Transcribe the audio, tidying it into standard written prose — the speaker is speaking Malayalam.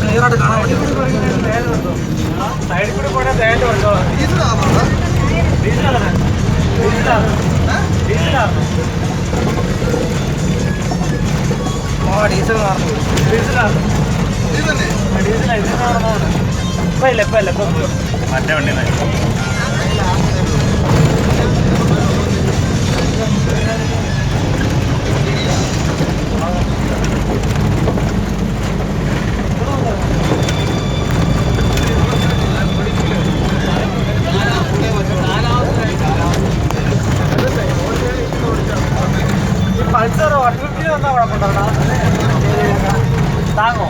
ക്ലിയറായിട്ട് കാണാൻ പറ്റും. സൈഡിൽ കൂടി പോയാൽ തേൻ്റെ വെച്ചോളാം. ഡീസലാണ്. ഡീസൽ മാറുന്നു. ഡീസലാണ്. ഡീസലാണ്. ഇതിന് നടന്നോണ്ട് ഇപ്പം ഇല്ല മറ്റേ വണ്ടി പൾസർ 150 വന്നാൽ കുഴപ്പമുണ്ടോ? താങ്ങോ?